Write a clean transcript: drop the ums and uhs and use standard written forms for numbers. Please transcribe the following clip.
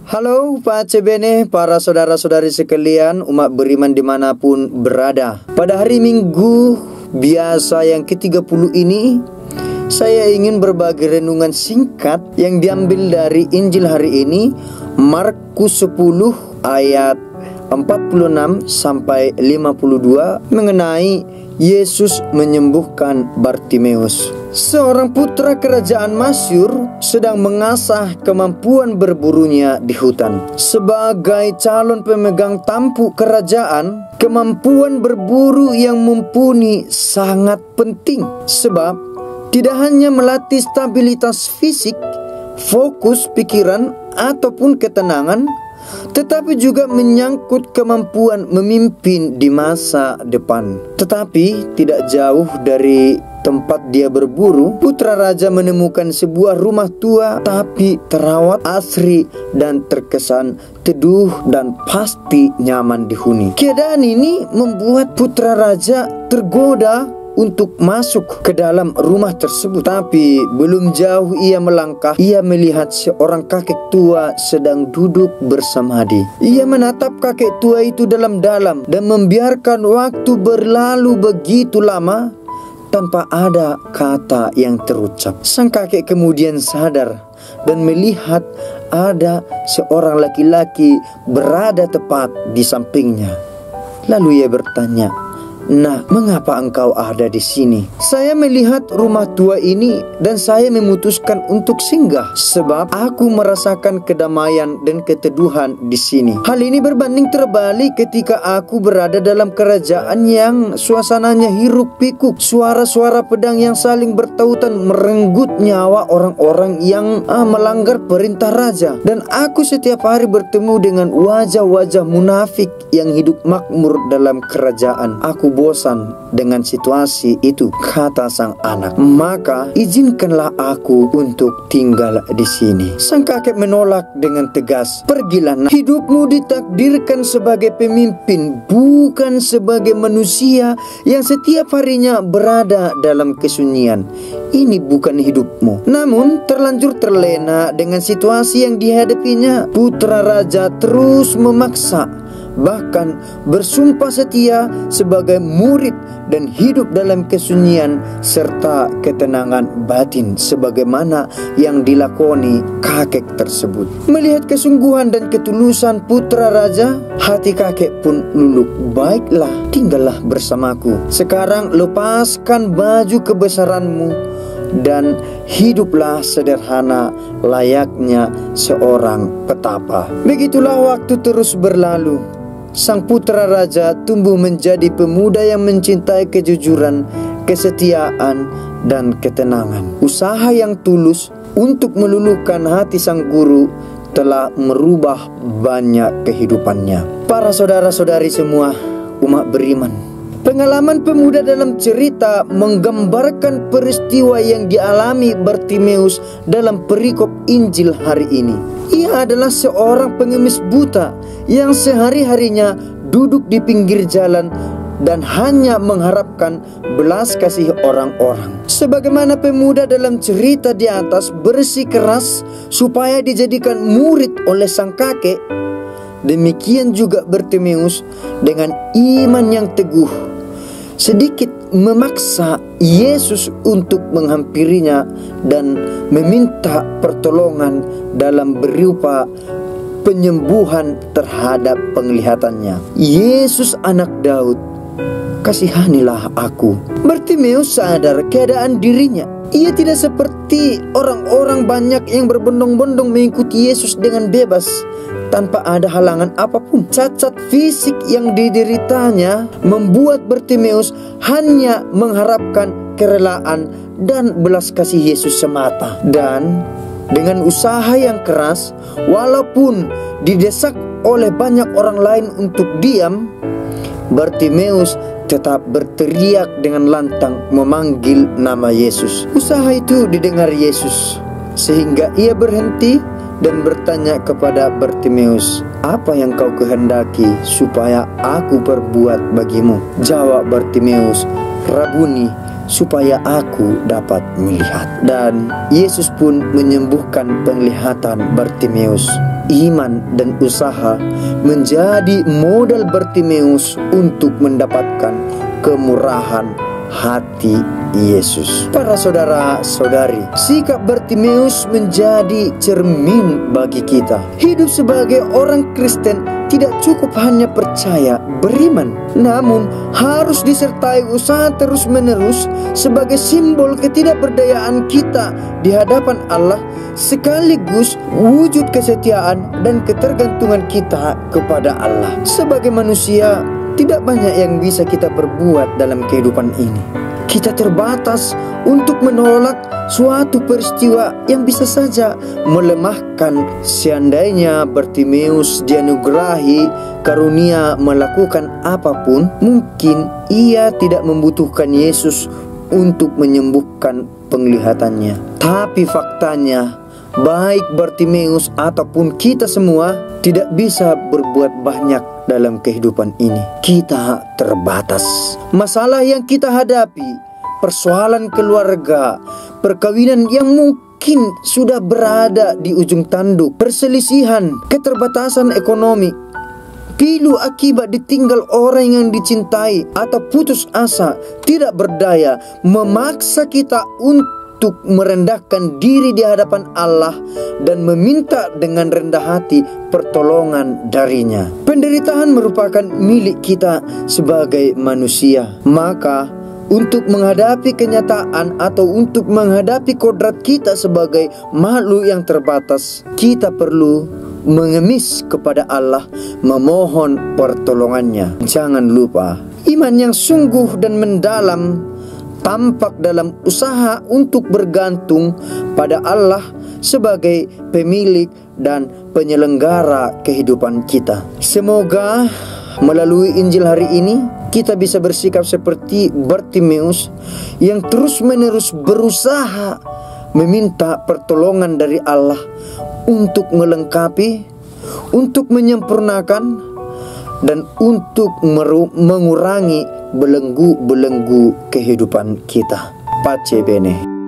Halo Pace Bene, para saudara-saudari sekalian, umat beriman dimanapun berada. Pada hari Minggu biasa yang ke-30 ini, saya ingin berbagi renungan singkat yang diambil dari Injil hari ini, Markus 10 ayat 46 sampai 52 mengenai Yesus menyembuhkan Bartimeus. Seorang putra kerajaan Masyur sedang mengasah kemampuan berburunya di hutan. Sebagai calon pemegang tampuk kerajaan, kemampuan berburu yang mumpuni sangat penting. Sebab tidak hanya melatih stabilitas fisik, fokus pikiran, ataupun ketenangan, tetapi juga menyangkut kemampuan memimpin di masa depan. Tetapi tidak jauh dari tempat dia berburu, putra raja menemukan sebuah rumah tua tapi terawat asri dan terkesan teduh dan pasti nyaman dihuni. Keadaan ini membuat putra raja tergoda untuk masuk ke dalam rumah tersebut. Tapi belum jauh ia melangkah, ia melihat seorang kakek tua sedang duduk bersamadi. Ia menatap kakek tua itu dalam-dalam dan membiarkan waktu berlalu begitu lama tanpa ada kata yang terucap. Sang kakek kemudian sadar dan melihat ada seorang laki-laki berada tepat di sampingnya. Lalu ia bertanya, "Nah, mengapa engkau ada di sini?" "Saya melihat rumah tua ini dan saya memutuskan untuk singgah sebab aku merasakan kedamaian dan keteduhan di sini. Hal ini berbanding terbalik ketika aku berada dalam kerajaan yang suasananya hiruk pikuk. Suara-suara pedang yang saling bertautan merenggut nyawa orang-orang yang melanggar perintah raja. Dan aku setiap hari bertemu dengan wajah-wajah munafik yang hidup makmur dalam kerajaan. Aku bosan dengan situasi itu," kata sang anak. "Maka izinkanlah aku untuk tinggal di sini." Sang kakek menolak dengan tegas, "Pergilah, nak. Hidupmu ditakdirkan sebagai pemimpin, bukan sebagai manusia yang setiap harinya berada dalam kesunyian. Ini bukan hidupmu." Namun terlanjur terlena dengan situasi yang dihadapinya, putra raja terus memaksa, bahkan bersumpah setia sebagai murid dan hidup dalam kesunyian serta ketenangan batin sebagaimana yang dilakoni kakek tersebut. Melihat kesungguhan dan ketulusan putra raja, hati kakek pun luluh. "Baiklah, tinggallah bersamaku. Sekarang lepaskan baju kebesaranmu dan hiduplah sederhana layaknya seorang petapa." Begitulah waktu terus berlalu. Sang putra raja tumbuh menjadi pemuda yang mencintai kejujuran, kesetiaan, dan ketenangan. Usaha yang tulus untuk meluluhkan hati sang guru telah merubah banyak kehidupannya. Para saudara-saudari semua, umat beriman, pengalaman pemuda dalam cerita menggambarkan peristiwa yang dialami Bartimeus dalam perikop Injil hari ini. Ia adalah seorang pengemis buta yang sehari-harinya duduk di pinggir jalan dan hanya mengharapkan belas kasih orang-orang. Sebagaimana pemuda dalam cerita di atas bersikeras supaya dijadikan murid oleh sang kakek, demikian juga Bartimeus dengan iman yang teguh sedikit memaksa Yesus untuk menghampirinya dan meminta pertolongan dalam berupa penyembuhan terhadap penglihatannya. "Yesus, anak Daud, kasihanilah aku." Bartimeus sadar keadaan dirinya. Ia tidak seperti orang-orang banyak yang berbondong-bondong mengikuti Yesus dengan bebas tanpa ada halangan apapun. Cacat fisik yang dideritanya membuat Bartimeus hanya mengharapkan kerelaan dan belas kasih Yesus semata. Dan dengan usaha yang keras, walaupun didesak oleh banyak orang lain untuk diam, Bartimeus tetap berteriak dengan lantang memanggil nama Yesus. Usaha itu didengar Yesus sehingga ia berhenti dan bertanya kepada Bartimeus, "Apa yang kau kehendaki supaya aku perbuat bagimu?" Jawab Bartimeus, "Rabuni, supaya aku dapat melihat." Dan Yesus pun menyembuhkan penglihatan Bartimeus. iman dan usaha menjadi modal Bartimeus untuk mendapatkan kemurahan hati Yesus. Para saudara-saudari, sikap Bartimeus menjadi cermin bagi kita. Hidup sebagai orang Kristen tidak cukup hanya percaya, beriman, namun harus disertai usaha terus-menerus sebagai simbol ketidakberdayaan kita di hadapan Allah, sekaligus wujud kesetiaan dan ketergantungan kita kepada Allah. Sebagai manusia, tidak banyak yang bisa kita perbuat dalam kehidupan ini. Kita terbatas untuk menolak suatu peristiwa yang bisa saja melemahkan. Seandainya Bartimeus dianugerahi karunia melakukan apapun, mungkin ia tidak membutuhkan Yesus untuk menyembuhkan penglihatannya. Tapi faktanya, baik Bartimeus ataupun kita semua tidak bisa berbuat banyak dalam kehidupan ini. Kita terbatas. Masalah yang kita hadapi, persoalan keluarga, perkawinan yang mungkin sudah berada di ujung tanduk, perselisihan, keterbatasan ekonomi, pilu akibat ditinggal orang yang dicintai, atau putus asa, tidak berdaya, memaksa kita untuk merendahkan diri di hadapan Allah dan meminta dengan rendah hati pertolongan darinya. Penderitaan merupakan milik kita sebagai manusia. Maka untuk menghadapi kenyataan atau untuk menghadapi kodrat kita sebagai makhluk yang terbatas, kita perlu mengemis kepada Allah, memohon pertolongannya. Jangan lupa, iman yang sungguh dan mendalam tampak dalam usaha untuk bergantung pada Allah sebagai pemilik dan penyelenggara kehidupan kita. Semoga melalui Injil hari ini kita bisa bersikap seperti Bartimeus yang terus-menerus berusaha meminta pertolongan dari Allah untuk melengkapi, untuk menyempurnakan, dan untuk mengurangi belenggu-belenggu kehidupan kita. Pace bene.